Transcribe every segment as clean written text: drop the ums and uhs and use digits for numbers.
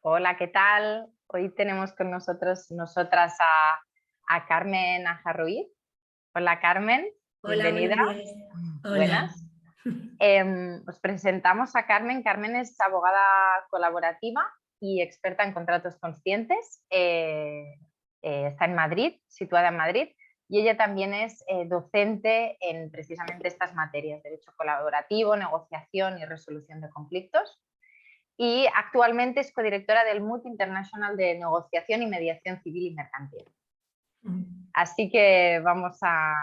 Hola, ¿qué tal? Hoy tenemos con nosotras a Carmen Aja Ruiz. Hola, Carmen, Hola, bienvenida. buenos días. Hola. Buenas. Os presentamos a Carmen. Carmen es abogada colaborativa y experta en contratos conscientes. Está en Madrid, situada en Madrid, y ella también es docente en precisamente estas materias: derecho colaborativo, negociación y resolución de conflictos. Y actualmente es codirectora del MUT International de Negociación y Mediación Civil y Mercantil. Así que vamos a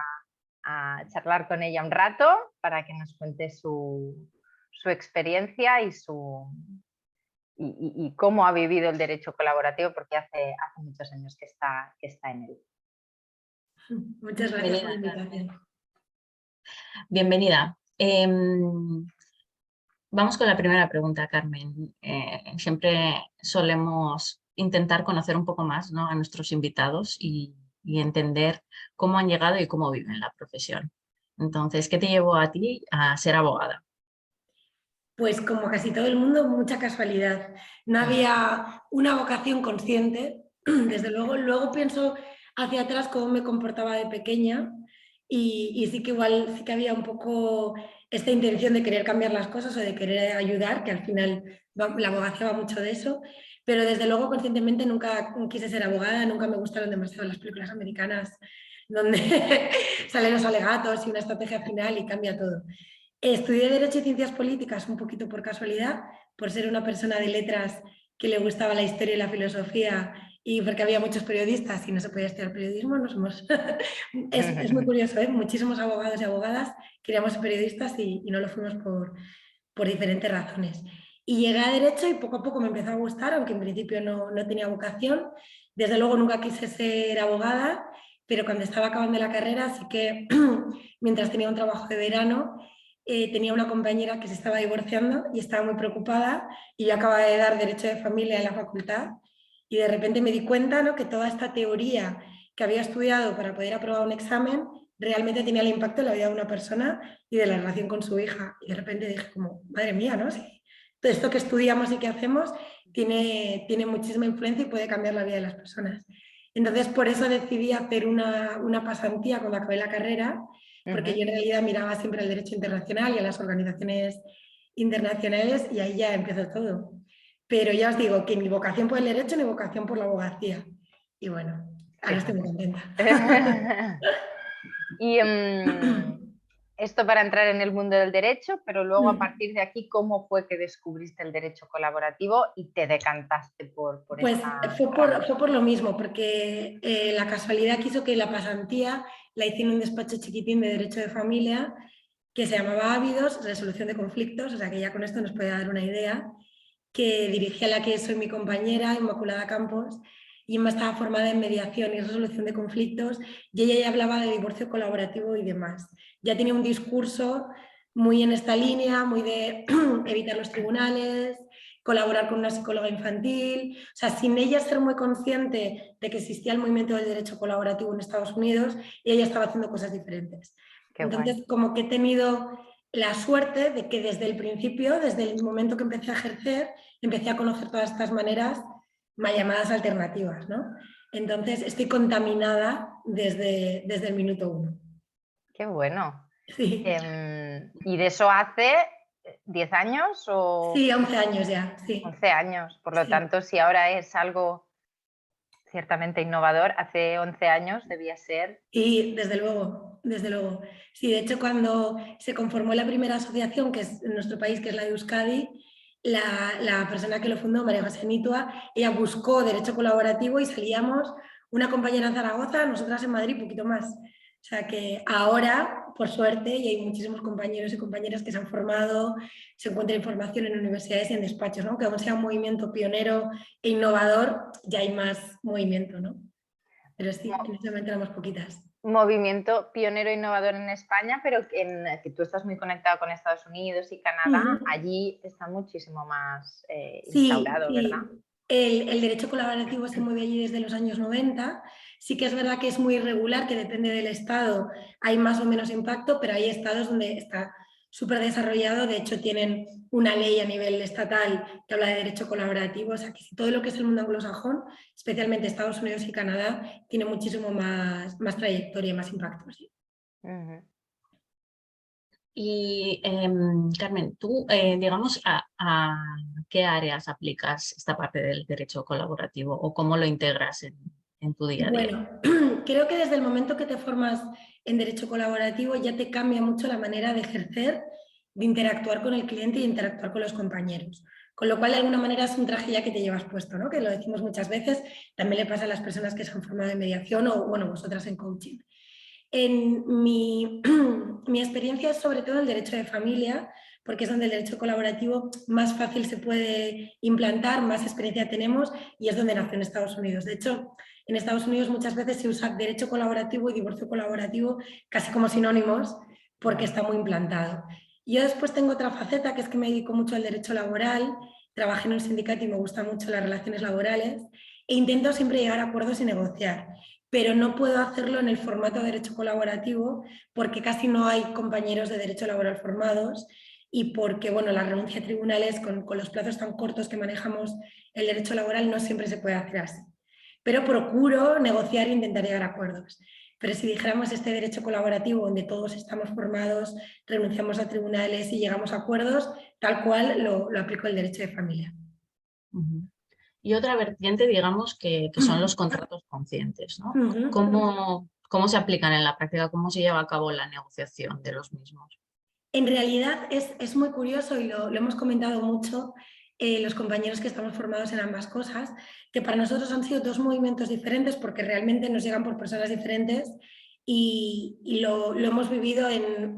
charlar con ella un rato para que nos cuente su experiencia y cómo ha vivido el derecho colaborativo, porque hace muchos años que está en él. Muchas gracias por la invitación. Bienvenida. Vamos con la primera pregunta, Carmen. Siempre solemos intentar conocer un poco más, ¿no?, a nuestros invitados y entender cómo han llegado y cómo viven la profesión. Entonces, ¿qué te llevó a ti a ser abogada? Pues como casi todo el mundo, mucha casualidad. No había una vocación consciente, desde luego. Luego pienso hacia atrás cómo me comportaba de pequeña y sí que igual sí que había un poco esta intención de querer cambiar las cosas o de querer ayudar, que al final la abogacía va mucho de eso, pero desde luego conscientemente nunca quise ser abogada, nunca me gustaron demasiado las películas americanas donde salen los alegatos y una estrategia final y cambia todo. Estudié Derecho y Ciencias Políticas un poquito por casualidad, por ser una persona de letras que le gustaba la historia y la filosofía y porque había muchos periodistas y no se podía estudiar periodismo. Es muy curioso, ¿eh? Muchísimos abogados y abogadas queríamos ser periodistas y no lo fuimos por diferentes razones. Y llegué a Derecho y poco a poco me empezó a gustar, aunque en principio no tenía vocación. Desde luego nunca quise ser abogada, pero cuando estaba acabando la carrera sí que mientras tenía un trabajo de verano tenía una compañera que se estaba divorciando y estaba muy preocupada y yo acababa de dar Derecho de Familia en la facultad y de repente me di cuenta, ¿no?, que toda esta teoría que había estudiado para poder aprobar un examen realmente tenía el impacto en la vida de una persona y de la relación con su hija. Y de repente dije como, madre mía, ¿no? Sí, todo esto que estudiamos y que hacemos tiene muchísima influencia y puede cambiar la vida de las personas. Entonces, por eso decidí hacer una pasantía cuando acabé la carrera, porque yo en realidad miraba siempre el derecho internacional y a las organizaciones internacionales y ahí ya empezó todo. Pero ya os digo que ni vocación por el derecho ni vocación por la abogacía. Y bueno, ahora estoy muy contenta. Y esto para entrar en el mundo del derecho, pero luego a partir de aquí, ¿cómo fue que descubriste el derecho colaborativo y te decantaste por Pues esta fue rama? por lo mismo, porque la casualidad quiso que la pasantía la hice en un despacho chiquitín de derecho de familia que se llamaba Ávidos, Resolución de Conflictos, o sea que ya con esto nos puede dar una idea, que dirigía la que soy mi compañera, Inmaculada Campos, y Inma estaba formada en mediación y resolución de conflictos, y ella ya hablaba de divorcio colaborativo y demás. Ya tenía un discurso muy en esta línea, muy de evitar los tribunales, colaborar con una psicóloga infantil, o sea, sin ella ser muy consciente de que existía el movimiento del derecho colaborativo en Estados Unidos, y ella estaba haciendo cosas diferentes. Qué Entonces, guay. como que he tenido la suerte de que desde el principio, desde el momento que empecé a ejercer, empecé a conocer todas estas maneras mal llamadas alternativas, ¿no? Entonces, estoy contaminada desde el minuto uno. Qué bueno. Sí. ¿Y de eso hace 10 años o Sí, 11 años ya, sí. 11 años? Por lo Sí. tanto, si ahora es algo ciertamente innovador, hace 11 años debía ser. Y desde luego, desde luego. Sí, de hecho, cuando se conformó la primera asociación, que es en nuestro país, que es la de Euskadi, la persona que lo fundó, María José Nitua, ella buscó derecho colaborativo y salíamos una compañera en Zaragoza, nosotras en Madrid, poquito más. O sea que ahora, por suerte, y hay muchísimos compañeros y compañeras que se han formado, se encuentra información en universidades y en despachos, ¿no? Aunque aún sea un movimiento pionero e innovador, ya hay más movimiento, ¿no? Pero sí, en ese momento éramos poquitas. Movimiento pionero e innovador en España, pero que tú estás muy conectado con Estados Unidos y Canadá, allí está muchísimo más Sí, instaurado, ¿verdad? sí. El derecho colaborativo se mueve allí desde los años 90. Sí que es verdad que es muy irregular, que depende del estado, hay más o menos impacto, pero hay estados donde está súper desarrollado. De hecho, tienen una ley a nivel estatal que habla de derecho colaborativo. O sea, que todo lo que es el mundo anglosajón, especialmente Estados Unidos y Canadá, tiene muchísimo más trayectoria y más impacto. ¿Sí? Y Carmen, tú, digamos, ¿a qué áreas aplicas esta parte del derecho colaborativo o cómo lo integras en tu día a día? Bueno, creo que desde el momento que te formas en derecho colaborativo ya te cambia mucho la manera de ejercer, de interactuar con el cliente y interactuar con los compañeros. Con lo cual, de alguna manera, es un traje ya que te llevas puesto, ¿no? Que lo decimos muchas veces, también le pasa a las personas que se han formado en mediación o, bueno, vosotras en coaching. En mi experiencia es sobre todo el derecho de familia, porque es donde el derecho colaborativo más fácil se puede implantar, más experiencia tenemos y es donde nació en Estados Unidos. De hecho, en Estados Unidos muchas veces se usa derecho colaborativo y divorcio colaborativo casi como sinónimos porque está muy implantado. Yo después tengo otra faceta que es que me dedico mucho al derecho laboral, trabajé en un sindicato y me gustan mucho las relaciones laborales e intento siempre llegar a acuerdos y negociar, pero no puedo hacerlo en el formato de derecho colaborativo porque casi no hay compañeros de derecho laboral formados y porque, bueno, la renuncia a tribunales con los plazos tan cortos que manejamos el derecho laboral no siempre se puede hacer así. Pero procuro negociar e intentar llegar a acuerdos. Pero si dijéramos este derecho colaborativo donde todos estamos formados, renunciamos a tribunales y llegamos a acuerdos, tal cual lo aplico el derecho de familia. Y otra vertiente, digamos, que son los contratos conscientes, ¿no? ¿Cómo se aplican en la práctica? ¿Cómo se lleva a cabo la negociación de los mismos? En realidad es muy curioso y lo hemos comentado mucho los compañeros que estamos formados en ambas cosas, que para nosotros han sido dos movimientos diferentes porque realmente nos llegan por personas diferentes y lo hemos vivido en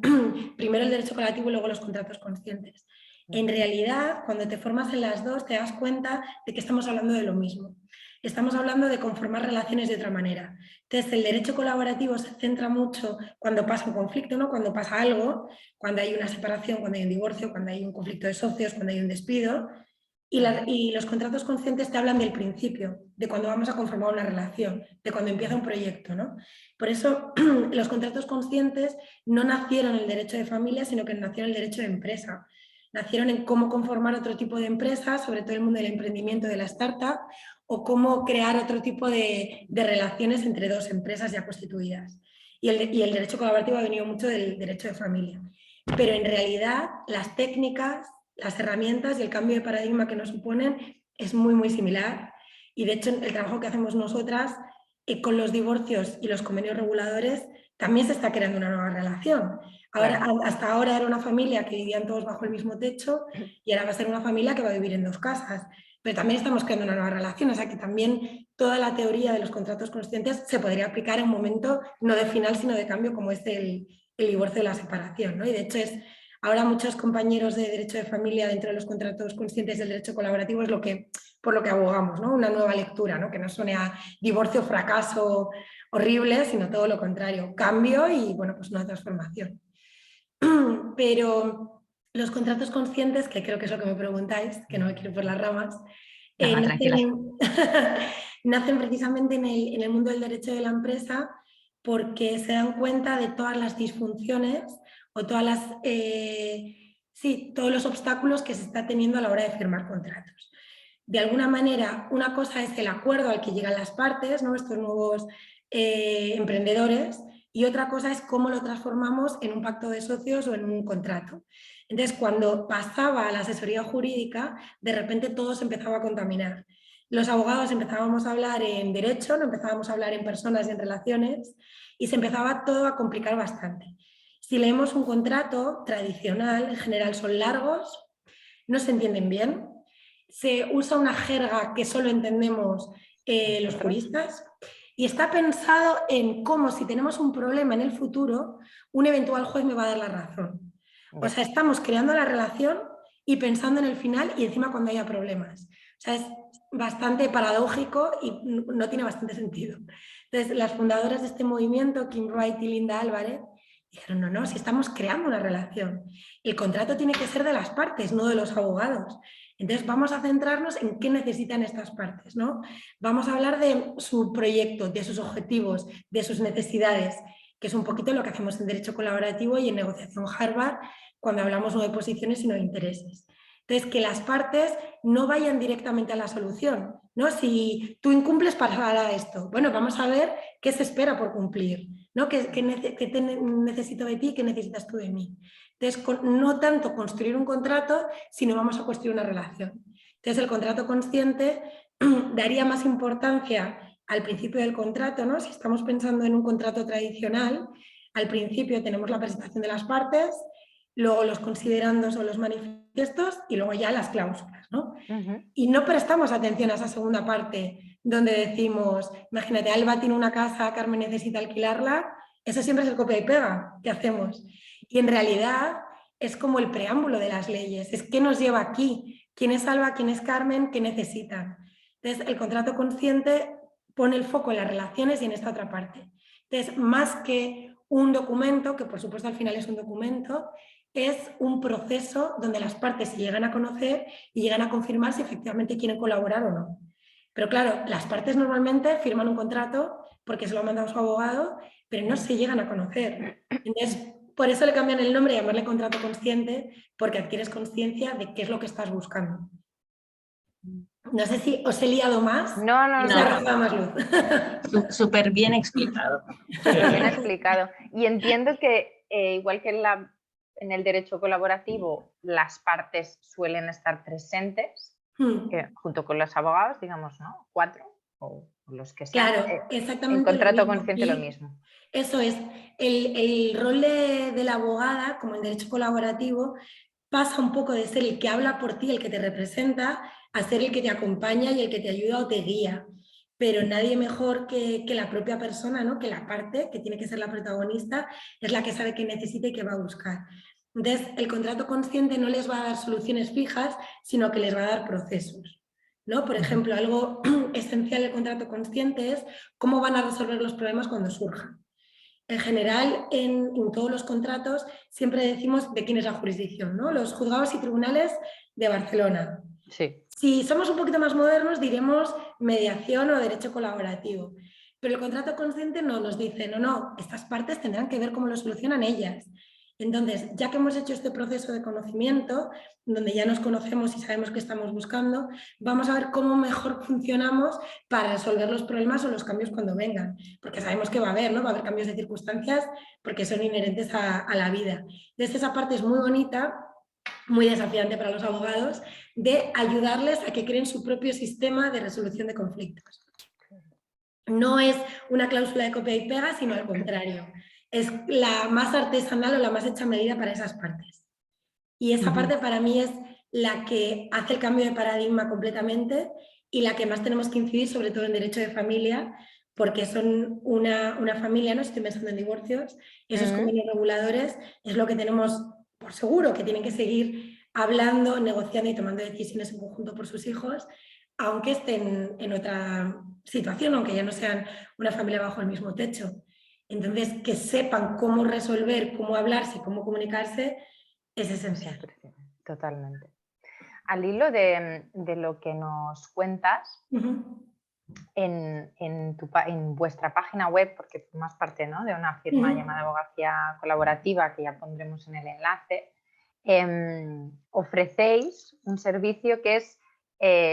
primero el derecho colaborativo y luego los contratos conscientes. En realidad, cuando te formas en las dos, te das cuenta de que estamos hablando de lo mismo. Estamos hablando de conformar relaciones de otra manera. Entonces, el derecho colaborativo se centra mucho cuando pasa un conflicto, ¿no? Cuando pasa algo, cuando hay una separación, cuando hay un divorcio, cuando hay un conflicto de socios, cuando hay un despido. Y los contratos conscientes te hablan del principio, de cuando vamos a conformar una relación, de cuando empieza un proyecto, ¿no? Por eso los contratos conscientes no nacieron en el derecho de familia, sino que nacieron en el derecho de empresa. Nacieron en cómo conformar otro tipo de empresas, sobre todo el mundo del emprendimiento, de la startup, o cómo crear otro tipo de relaciones entre dos empresas ya constituidas. Y el derecho colaborativo ha venido mucho del derecho de familia. Pero en realidad las técnicas, las herramientas y el cambio de paradigma que nos suponen es muy, muy similar. Y de hecho el trabajo que hacemos nosotras con los divorcios y los convenios reguladores también se está creando una nueva relación. Ahora, hasta ahora era una familia que vivían todos bajo el mismo techo y ahora va a ser una familia que va a vivir en dos casas. Pero también estamos creando una nueva relación, o sea que también toda la teoría de los contratos conscientes se podría aplicar en un momento no de final, sino de cambio, como es el divorcio y la separación, ¿no? Y de hecho ahora muchos compañeros de derecho de familia dentro de los contratos conscientes del derecho colaborativo es por lo que abogamos, ¿no? Una nueva lectura, ¿no? Que no suene a divorcio, fracaso horrible, sino todo lo contrario, cambio y, bueno, pues una transformación. Pero los contratos conscientes, que creo que es lo que me preguntáis, que no me quiero por las ramas, nacen precisamente en el mundo del derecho de la empresa porque se dan cuenta de todas las disfunciones o todos los obstáculos que se está teniendo a la hora de firmar contratos. De alguna manera, una cosa es el acuerdo al que llegan las partes, ¿no? Estos nuevos emprendedores, y otra cosa es cómo lo transformamos en un pacto de socios o en un contrato. Entonces, cuando pasaba a la asesoría jurídica, de repente todo se empezaba a contaminar. Los abogados empezábamos a hablar en derecho, no empezábamos a hablar en personas y en relaciones, y se empezaba todo a complicar bastante. Si leemos un contrato tradicional, en general son largos, no se entienden bien, se usa una jerga que solo entendemos los juristas, y está pensado en cómo, si tenemos un problema en el futuro, un eventual juez me va a dar la razón. O sea, estamos creando la relación y pensando en el final y encima cuando haya problemas. O sea, es bastante paradójico y no tiene bastante sentido. Entonces, las fundadoras de este movimiento, Kim Wright y Linda Álvarez, dijeron, no, si estamos creando una relación. El contrato tiene que ser de las partes, no de los abogados. Entonces vamos a centrarnos en qué necesitan estas partes, ¿no? Vamos a hablar de su proyecto, de sus objetivos, de sus necesidades, que es un poquito lo que hacemos en Derecho Colaborativo y en Negociación Harvard, cuando hablamos no de posiciones sino de intereses. Entonces, que las partes no vayan directamente a la solución, ¿no? Si tú incumples para esto, bueno, vamos a ver qué se espera por cumplir, ¿no? ¿Qué necesito de ti? ¿Qué necesitas tú de mí? Entonces, no tanto construir un contrato, sino vamos a construir una relación. Entonces, el contrato consciente daría más importancia al principio del contrato, ¿no? Si estamos pensando en un contrato tradicional, al principio tenemos la presentación de las partes, luego los considerandos o los manifiestos y luego ya las cláusulas, ¿no? Y no prestamos atención a esa segunda parte donde decimos, imagínate, Alba tiene una casa, Carmen necesita alquilarla, eso siempre es el copia y pega que hacemos. Y en realidad es como el preámbulo de las leyes, es qué nos lleva aquí, quién es Alba, quién es Carmen, qué necesitan. Entonces, el contrato consciente pone el foco en las relaciones y en esta otra parte. Entonces, más que un documento, que por supuesto al final es un documento, es un proceso donde las partes se llegan a conocer y llegan a confirmar si efectivamente quieren colaborar o no. Pero claro, las partes normalmente firman un contrato porque se lo ha mandado su abogado, pero no se llegan a conocer. Entonces, por eso le cambian el nombre y llamarle contrato consciente, porque adquieres conciencia de qué es lo que estás buscando. No sé si os he liado más. No, no, os he arrojado más luz. Súper bien explicado. Bien explicado. Y entiendo que, igual que en el derecho colaborativo, las partes suelen estar presentes, junto con los abogados, digamos, ¿no? 4 o los que sean. Claro, exactamente. En contrato lo mismo. consciente lo mismo. Eso es. El rol de la abogada, como en derecho colaborativo, pasa un poco de ser el que habla por ti, el que te representa, a ser el que te acompaña y el que te ayuda o te guía. Pero nadie mejor que la propia persona, ¿no? Que la parte, que tiene que ser la protagonista, es la que sabe qué necesita y qué va a buscar. Entonces, el contrato consciente no les va a dar soluciones fijas, sino que les va a dar procesos, ¿no? Por ejemplo, algo esencial del contrato consciente es cómo van a resolver los problemas cuando surjan. En general, en todos los contratos siempre decimos de quién es la jurisdicción, ¿no? Los juzgados y tribunales de Barcelona. Sí. Si somos un poquito más modernos, diremos mediación o derecho colaborativo. Pero el contrato consciente no nos dice, no, estas partes tendrán que ver cómo lo solucionan ellas. Entonces, ya que hemos hecho este proceso de conocimiento, donde ya nos conocemos y sabemos qué estamos buscando, vamos a ver cómo mejor funcionamos para resolver los problemas o los cambios cuando vengan. Porque sabemos que va a haber, ¿no? Va a haber cambios de circunstancias porque son inherentes a la vida. Entonces, esa parte es muy bonita, muy desafiante para los abogados, de ayudarles a que creen su propio sistema de resolución de conflictos. No es una cláusula de copia y pega, sino al contrario. Es la más artesanal o la más hecha a medida para esas partes. Y esa parte para mí es la que hace el cambio de paradigma completamente y la que más tenemos que incidir, sobre todo en derecho de familia, porque son una familia, no estoy pensando en divorcios, esos convenios reguladores es lo que tenemos por seguro, que tienen que seguir hablando, negociando y tomando decisiones en conjunto por sus hijos, aunque estén en otra situación, aunque ya no sean una familia bajo el mismo techo. Entonces, que sepan cómo resolver, cómo hablarse, cómo comunicarse, es esencial. Totalmente. Al hilo de lo que nos cuentas, en vuestra página web, porque formas parte, ¿no?, de una firma llamada Abogacía Colaborativa, que ya pondremos en el enlace, ofrecéis un servicio que es,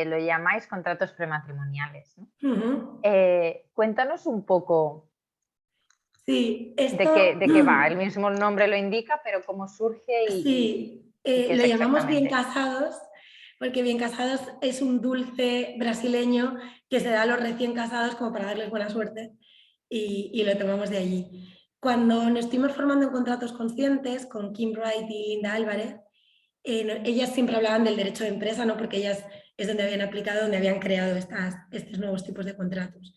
lo llamáis contratos prematrimoniales, ¿no? Cuéntanos un poco. Sí, ¿De qué va? El mismo nombre lo indica, pero cómo surge y... Sí, lo llamamos Bien Casados, porque Bien Casados es un dulce brasileño que se da a los recién casados como para darles buena suerte y lo tomamos de allí. Cuando nos estuvimos formando en contratos conscientes con Kim Wright y Linda Álvarez, ellas siempre hablaban del derecho de empresa, ¿no? Porque ellas es donde habían aplicado, donde habían creado estos nuevos tipos de contratos.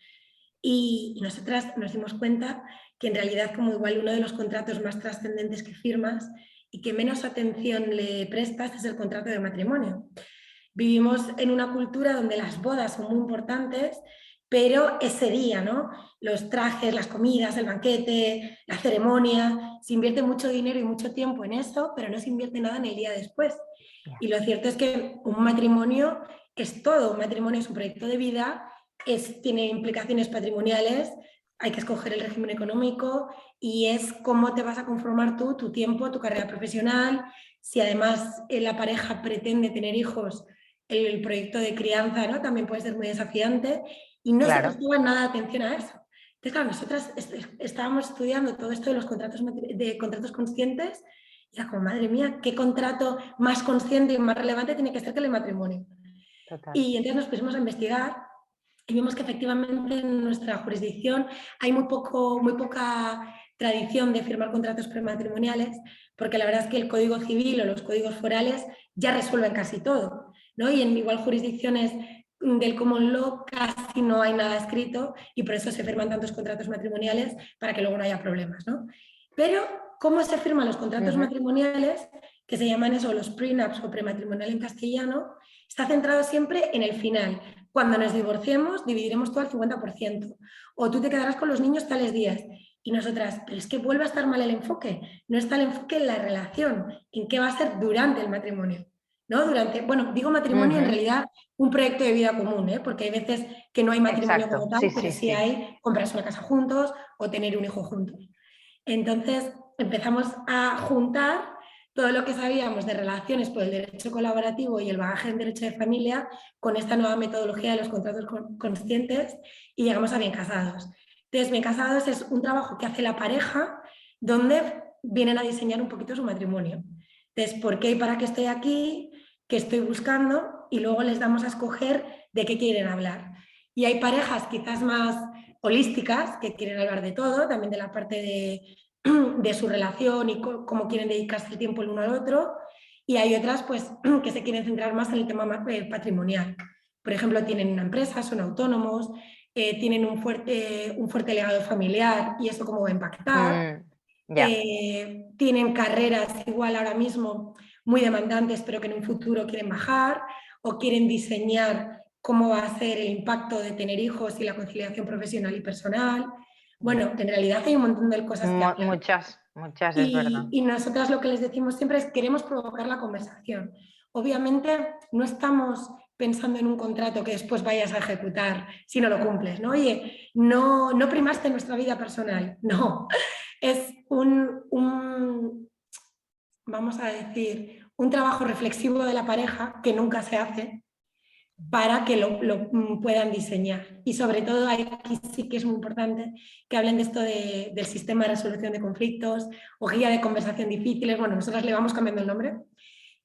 Y nosotras nos dimos cuenta que en realidad como igual uno de los contratos más trascendentes que firmas y que menos atención le prestas es el contrato de matrimonio. Vivimos en una cultura donde las bodas son muy importantes, pero ese día, ¿no? Los trajes, las comidas, el banquete, la ceremonia, se invierte mucho dinero y mucho tiempo en eso, pero no se invierte nada en el día después. Y lo cierto es que un matrimonio es todo, un matrimonio es un proyecto de vida, tiene implicaciones patrimoniales, hay que escoger el régimen económico y es cómo te vas a conformar tú, tu tiempo, tu carrera profesional. Si además la pareja pretende tener hijos, el proyecto de crianza, ¿no?, también puede ser muy desafiante y no se prestaba nada de atención a eso. Entonces, claro, nosotras estábamos estudiando todo esto de los contratos conscientes y era como, madre mía, ¿qué contrato más consciente y más relevante tiene que ser que el matrimonio? Total. Y entonces nos pusimos a investigar y vimos que efectivamente en nuestra jurisdicción hay muy poca tradición de firmar contratos prematrimoniales, porque la verdad es que el Código Civil o los códigos forales ya resuelven casi todo, ¿no? Y en igual jurisdicciones del common law casi no hay nada escrito y por eso se firman tantos contratos matrimoniales para que luego no haya problemas, ¿no? Pero, ¿cómo se firman los contratos matrimoniales? Que se llaman eso, los prenups o prematrimonial en castellano, está centrado siempre en el final. Cuando nos divorciemos, dividiremos todo al 50%. O tú te quedarás con los niños tales días. Y nosotras, pero es que vuelve a estar mal el enfoque. No está el enfoque en la relación, en qué va a ser durante el matrimonio. ¿No? Bueno, digo matrimonio, en realidad un proyecto de vida común, ¿eh? Porque hay veces que no hay matrimonio como tal, pero sí hay comprarse una casa juntos o tener un hijo juntos. Entonces empezamos a juntar todo lo que sabíamos de relaciones por el derecho colaborativo y el bagaje en derecho de familia con esta nueva metodología de los contratos conscientes y llegamos a Bien Casados. Entonces, Bien Casados es un trabajo que hace la pareja donde vienen a diseñar un poquito su matrimonio. Entonces, ¿por qué y para qué estoy aquí? ¿Qué estoy buscando? Y luego les damos a escoger de qué quieren hablar. Y hay parejas quizás más holísticas que quieren hablar de todo, también de la parte de su relación y cómo quieren dedicarse el tiempo el uno al otro, y hay otras pues que se quieren centrar más en el tema patrimonial. Por ejemplo, tienen una empresa, son autónomos, tienen un fuerte legado familiar y eso cómo va a impactar. Tienen carreras igual ahora mismo muy demandantes, pero que en un futuro quieren bajar o quieren diseñar cómo va a ser el impacto de tener hijos y la conciliación profesional y personal. Bueno, en realidad hay un montón de cosas que hacer. Muchas, es verdad. Y nosotras lo que les decimos siempre es queremos provocar la conversación. Obviamente no estamos pensando en un contrato que después vayas a ejecutar si no lo cumples, ¿no? Oye, no primaste nuestra vida personal, no. Es vamos a decir, un trabajo reflexivo de la pareja que nunca se hace para que lo puedan diseñar. Y sobre todo aquí sí que es muy importante que hablen de esto del sistema de resolución de conflictos o guía de conversación difíciles. Bueno, nosotras le vamos cambiando el nombre,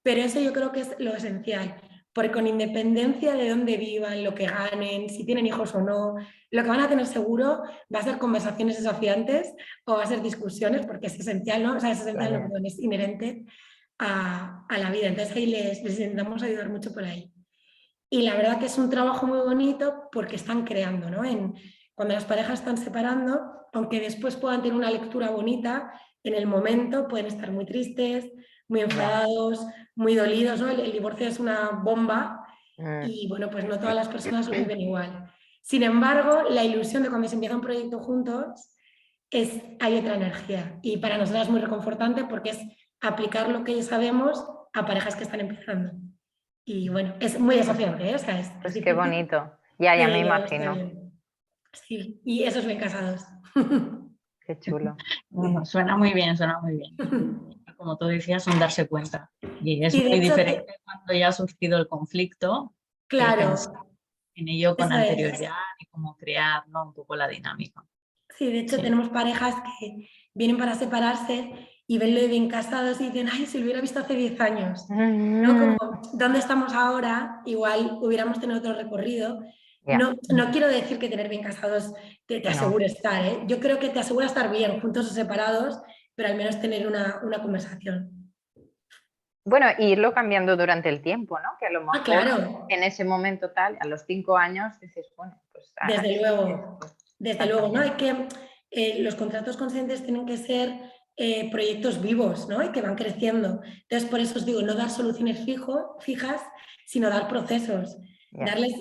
pero eso yo creo que es lo esencial, porque con independencia de dónde vivan, lo que ganen, si tienen hijos o no, lo que van a tener seguro va a ser conversaciones desafiantes o va a ser discusiones, porque es esencial, ¿no? O sea, es esencial, no, perdón, es inherente a la vida. Entonces ahí les intentamos ayudar mucho por ahí. Y la verdad que es un trabajo muy bonito porque están creando, ¿no? Cuando las parejas están separando, aunque después puedan tener una lectura bonita, en el momento pueden estar muy tristes, muy enfadados, muy dolidos, ¿no? El divorcio es una bomba y bueno, pues no todas las personas lo viven igual. Sin embargo, la ilusión de cuando se empieza un proyecto juntos hay otra energía y para nosotros es muy reconfortante porque es aplicar lo que ya sabemos a parejas que están empezando. Y bueno, es muy desafiante, ¿eh? O sea, es pues qué bonito. Ya me imagino. Sí, y esos Bien Casados. Qué chulo. Bueno, suena muy bien, suena muy bien. Como tú decías, un darse cuenta. Y es Sí, muy diferente cuando ya ha surgido el conflicto. Claro. En ello con anterioridad y cómo crear, ¿no?, un poco la dinámica. Sí, de hecho tenemos parejas que vienen para separarse y ven lo de Bien Casados y dicen, ay, si lo hubiera visto hace 10 años. ¿No? Como, ¿dónde estamos ahora? Igual hubiéramos tenido otro recorrido. No quiero decir que tener Bien Casados te asegure estar, ¿eh? Yo creo que te asegura estar bien, juntos o separados, pero al menos tener una conversación. Bueno, y irlo cambiando durante el tiempo, ¿no? Que a lo mejor claro. En ese momento tal, a los 5 años dices, bueno, pues... Desde luego, ¿no? Hay que, los contratos conscientes tienen que ser proyectos vivos, ¿no? Y que van creciendo. Entonces, por eso os digo, no dar soluciones fijas, sino dar procesos. Darles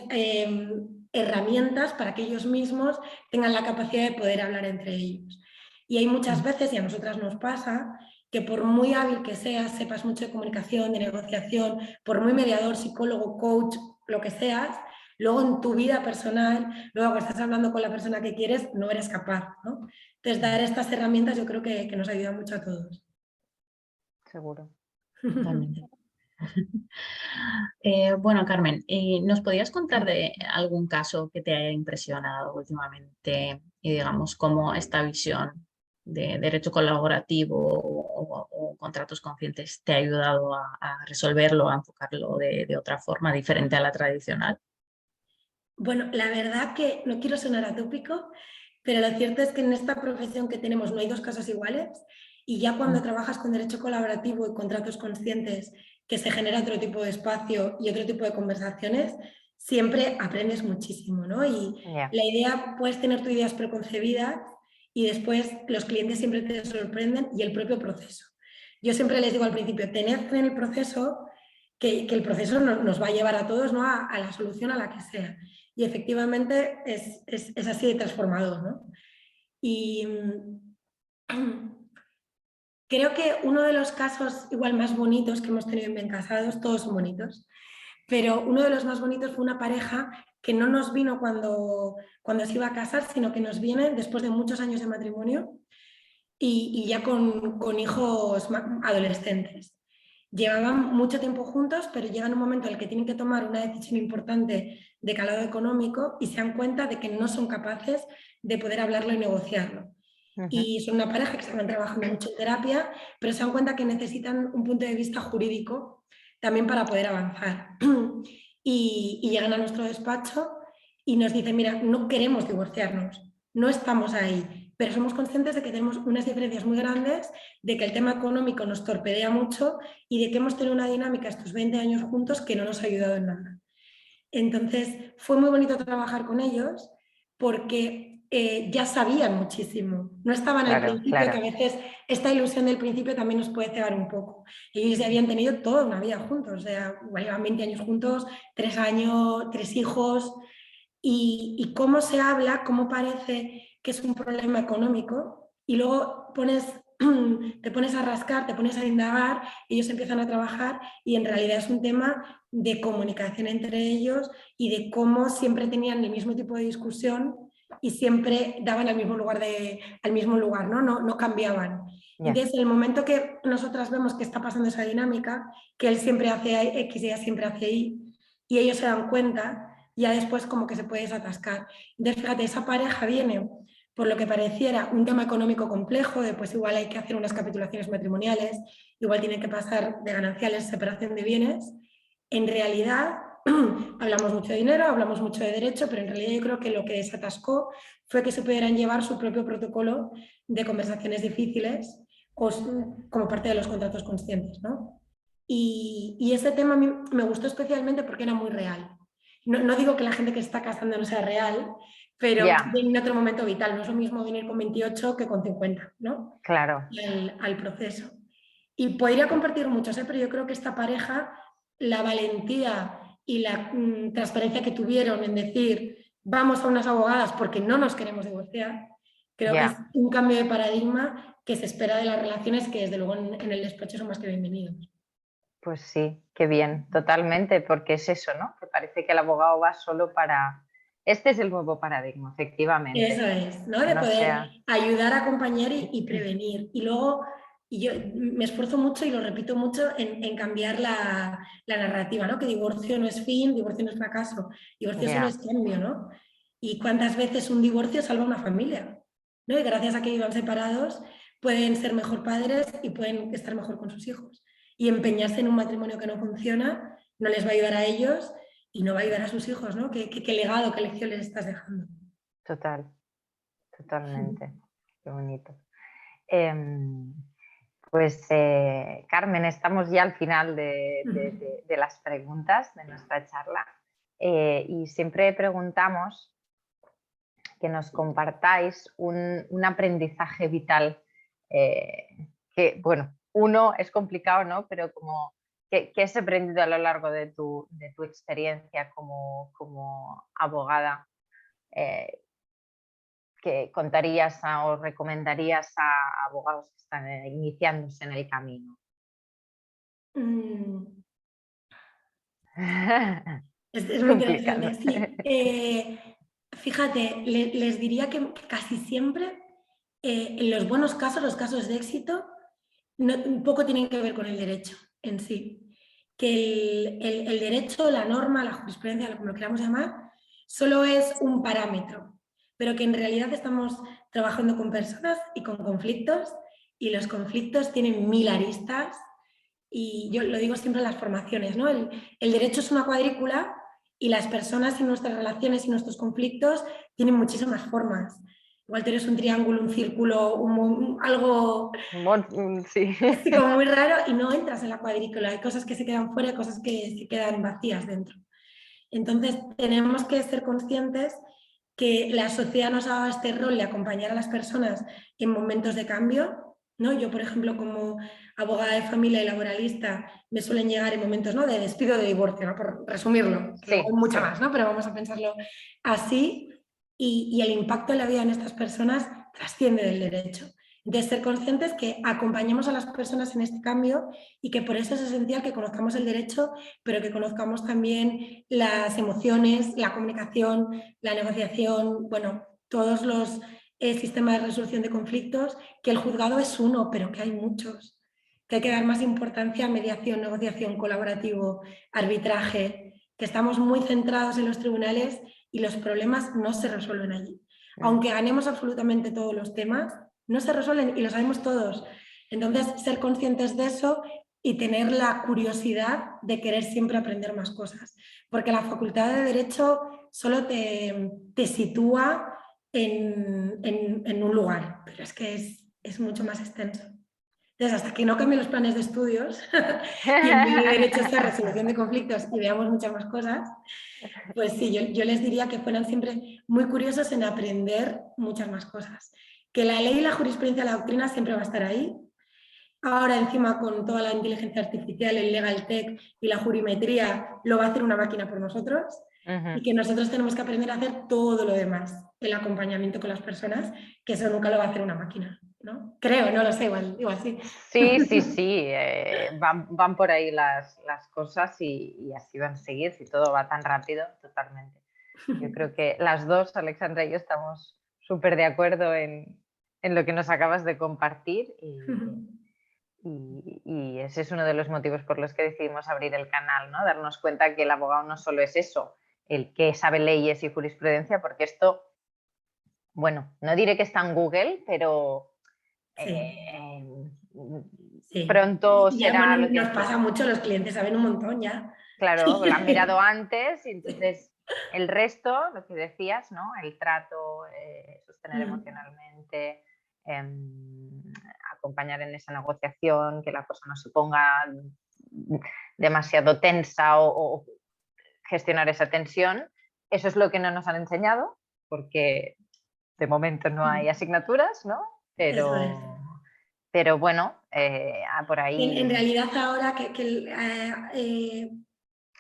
herramientas para que ellos mismos tengan la capacidad de poder hablar entre ellos. Y hay muchas veces, y a nosotras nos pasa, que por muy hábil que seas, sepas mucho de comunicación, de negociación, por muy mediador, psicólogo, coach, lo que seas, luego en tu vida personal, luego cuando estás hablando con la persona que quieres, no eres capaz, ¿no? Entonces, dar estas herramientas yo creo que nos ayuda mucho a todos. Seguro. Totalmente. Bueno, Carmen, ¿nos podías contar de algún caso que te haya impresionado últimamente y digamos cómo esta visión de derecho colaborativo o contratos conscientes te ha ayudado a resolverlo, a enfocarlo de otra forma diferente a la tradicional? Bueno, la verdad que no quiero sonar atópico, pero lo cierto es que en esta profesión que tenemos no hay dos casos iguales y ya cuando trabajas con derecho colaborativo y contratos conscientes, que se genera otro tipo de espacio y otro tipo de conversaciones, siempre aprendes muchísimo, ¿no? Y Ya. la idea, puedes tener tus ideas preconcebidas y después los clientes siempre te sorprenden y el propio proceso. Yo siempre les digo al principio, tened en el proceso que el proceso nos va a llevar a todos, ¿no? a la solución a la que sea. Y efectivamente es así de transformador, ¿no? Y creo que uno de los casos igual más bonitos que hemos tenido en Bien Casados, todos son bonitos, pero uno de los más bonitos fue una pareja que no nos vino cuando se iba a casar, sino que nos viene después de muchos años de matrimonio y ya con hijos adolescentes. Llevaban mucho tiempo juntos, pero llegan un momento en el que tienen que tomar una decisión importante de calado económico y se dan cuenta de que no son capaces de poder hablarlo y negociarlo. Y son una pareja que estaban trabajando mucho en terapia, pero se dan cuenta que necesitan un punto de vista jurídico también para poder avanzar. Y llegan a nuestro despacho y nos dicen, mira, no queremos divorciarnos, no estamos ahí, pero somos conscientes de que tenemos unas diferencias muy grandes, de que el tema económico nos torpedea mucho y de que hemos tenido una dinámica estos 20 años juntos que no nos ha ayudado en nada. Entonces, fue muy bonito trabajar con ellos porque ya sabían muchísimo. No estaban al Claro, principio, que claro. a veces esta ilusión del principio también nos puede cegar un poco. Ellos ya habían tenido toda una vida juntos, o sea, igual llevan 20 años juntos, 3 años, 3 hijos, y cómo se habla, cómo parece que es un problema económico, y luego te pones a rascar, te pones a indagar, ellos empiezan a trabajar y en realidad es un tema de comunicación entre ellos y de cómo siempre tenían el mismo tipo de discusión y siempre daban al mismo lugar, ¿no? No cambiaban. Ya. Entonces, en el momento que nosotras vemos que está pasando esa dinámica, que él siempre hace X y ella siempre hace Y, y ellos se dan cuenta, ya después como que se puede desatascar. Entonces, fíjate, esa pareja viene por lo que pareciera un tema económico complejo, de pues igual hay que hacer unas capitulaciones matrimoniales, igual tienen que pasar de gananciales, separación de bienes. En realidad, hablamos mucho de dinero, hablamos mucho de derecho, pero en realidad yo creo que lo que desatascó fue que se pudieran llevar su propio protocolo de conversaciones difíciles como parte de los contratos conscientes, ¿no? Y ese tema a mí me gustó especialmente porque era muy real. No digo que la gente que se está casando no sea real, pero Ya, viene en otro momento vital. No es lo mismo venir con 28 que con 50, ¿no? claro. Al proceso. Y podría compartir muchos, pero yo creo que esta pareja, la valentía y la transparencia que tuvieron en decir, vamos a unas abogadas porque no nos queremos divorciar, creo que es Ya. un cambio de paradigma que se espera de las relaciones, que desde luego en el despacho son más que bienvenidos. Pues sí, qué bien, totalmente, porque es eso, ¿no? Que parece que el abogado va solo para... Este es el nuevo paradigma, Eso efectivamente. es, ¿no? Que De no poder sea... ayudar, acompañar y prevenir. Y luego, y yo me esfuerzo mucho y lo repito mucho en cambiar la narrativa, ¿no? Que divorcio no es fin, divorcio no es fracaso, divorcio solo es Ya, cambio, ¿no? Y cuántas veces un divorcio salva una familia, ¿no? Y gracias a que vivan separados pueden ser mejor padres y pueden estar mejor con sus hijos. Y empeñarse en un matrimonio que no funciona no les va a ayudar a ellos y no va a ayudar a sus hijos, ¿no? ¿Qué legado, qué lección les estás dejando? total, totalmente. Qué bonito. Em, Pues Carmen, estamos ya al final de las preguntas de nuestra charla y siempre preguntamos que nos compartáis un aprendizaje vital que, bueno, uno es complicado, ¿no? Pero como, ¿qué has aprendido a lo largo de tu experiencia como abogada? eh, que contarías o recomendarías a abogados que están iniciándose en el camino? Mm, Es muy complicado. interesante, sí. Fíjate, les diría que casi siempre, en los buenos casos, los casos de éxito, un poco tienen que ver con el derecho en sí. Que el derecho, la norma, la jurisprudencia, como lo queramos llamar, solo es un parámetro, pero que en realidad estamos trabajando con personas y con conflictos, y los conflictos tienen 1000 aristas, y yo lo digo siempre en las formaciones, ¿no? El derecho es una cuadrícula y las personas y nuestras relaciones y nuestros conflictos tienen muchísimas formas. Igual tú eres un triángulo, un círculo, algo Sí. así como muy raro y no entras en la cuadrícula. Hay cosas que se quedan fuera y cosas que se quedan vacías dentro. Entonces tenemos que ser conscientes que la sociedad nos ha dado este rol de acompañar a las personas en momentos de cambio, ¿no? Yo, por ejemplo, como abogada de familia y laboralista, me suelen llegar en momentos, ¿no?, de despido, de divorcio, ¿no?, por resumirlo, Sí, hay mucha sí. más, ¿no?, pero vamos a pensarlo así, y el impacto en la vida de estas personas trasciende del derecho. De ser conscientes que acompañemos a las personas en este cambio y que por eso es esencial que conozcamos el derecho, pero que conozcamos también las emociones, la comunicación, la negociación, bueno, todos los sistemas de resolución de conflictos, que el juzgado es uno, pero que hay muchos, que hay que dar más importancia a mediación, negociación, colaborativo, arbitraje, que estamos muy centrados en los tribunales y los problemas no se resuelven allí. Aunque ganemos absolutamente todos los temas, no se resuelven y lo sabemos todos. Entonces, ser conscientes de eso y tener la curiosidad de querer siempre aprender más cosas. Porque la Facultad de Derecho solo te sitúa en un lugar, pero es que es mucho más extenso. Entonces, hasta que no cambien los planes de estudios y en vez de derecho sea resolución de conflictos y veamos muchas más cosas, pues sí, yo les diría que fueran siempre muy curiosos en aprender muchas más cosas. Que la ley, la jurisprudencia, la doctrina siempre va a estar ahí. Ahora encima con toda la inteligencia artificial, el legal tech y la jurimetría, lo va a hacer una máquina por nosotros. Y que nosotros tenemos que aprender a hacer todo lo demás, el acompañamiento con las personas, que eso nunca lo va a hacer una máquina, ¿no? Creo, no lo sé, igual sí. Sí, sí, sí, van por ahí las cosas y así van a seguir, si todo va tan rápido, totalmente. Yo creo que las dos, Alexandra y yo, estamos súper de acuerdo en lo que nos acabas de compartir y ese es uno de los motivos por los que decidimos abrir el canal, ¿no? Darnos cuenta que el abogado no solo es eso, el que sabe leyes y jurisprudencia, porque esto, bueno, no diré que está en Google, pero Sí. pronto Ya, será bueno, lo que... nos pasa mucho, los clientes saben un montón ya. Claro, lo han mirado antes y entonces el resto, lo que decías, ¿no? El trato, sostener emocionalmente, acompañar en esa negociación, que la cosa no se ponga demasiado tensa o gestionar esa tensión. Eso es lo que no nos han enseñado, porque de momento no hay asignaturas, ¿no? Eso es. Pero bueno, por ahí... En realidad ahora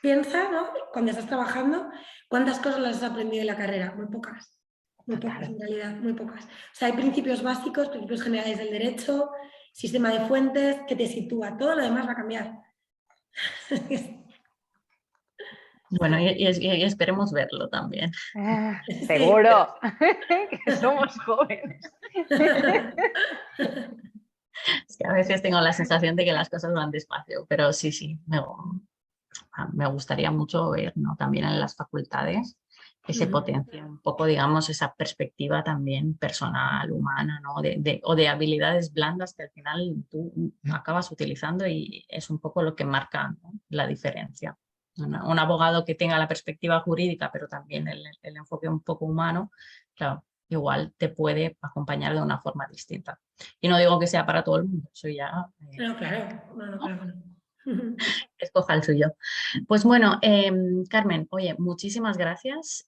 piensa, ¿no?, cuando estás trabajando, ¿cuántas cosas las has aprendido en la carrera? Muy pocas. Muy pocas, en realidad, muy pocas. O sea, hay principios básicos, principios generales del derecho, sistema de fuentes, que te sitúa. Todo lo demás va a cambiar. Bueno, y esperemos verlo también. Seguro que somos jóvenes. Es que a veces tengo la sensación de que las cosas van despacio, pero sí, me gustaría mucho ver, ¿no?, también en las facultades que se potencie un poco, digamos, esa perspectiva también personal, humana, ¿no?, o de habilidades blandas que al final tú acabas utilizando y es un poco lo que marca, ¿no?, la diferencia. Un abogado que tenga la perspectiva jurídica, pero también el enfoque un poco humano, claro, igual te puede acompañar de una forma distinta. Y no digo que sea para todo el mundo, eso ya... No, claro, no, claro. escoja el suyo. Pues bueno, Carmen, oye, muchísimas gracias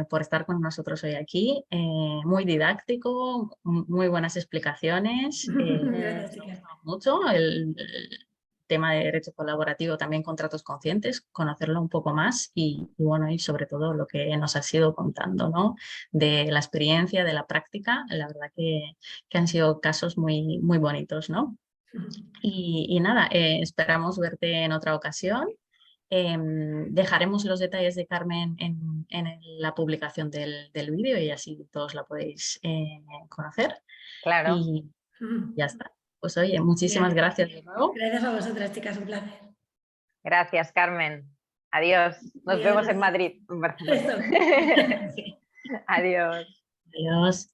por estar con nosotros hoy aquí. Muy didáctico, muy buenas explicaciones. Gracias, Me ha chicas. gustado mucho el tema de derecho colaborativo, también contratos conscientes, conocerlo un poco más y bueno, y sobre todo lo que nos has ido contando, ¿no?, de la experiencia, de la práctica. La verdad que han sido casos muy, muy bonitos, ¿no? Y nada, esperamos verte en otra ocasión. Dejaremos los detalles de Carmen en la publicación del vídeo y así todos la podéis conocer. Claro. Y ya está. Pues oye, muchísimas Bien. gracias de nuevo. Gracias a vosotras, chicas, un placer. Gracias, Carmen. Adiós. Nos Adiós. vemos en Madrid. Eso. Adiós. Adiós.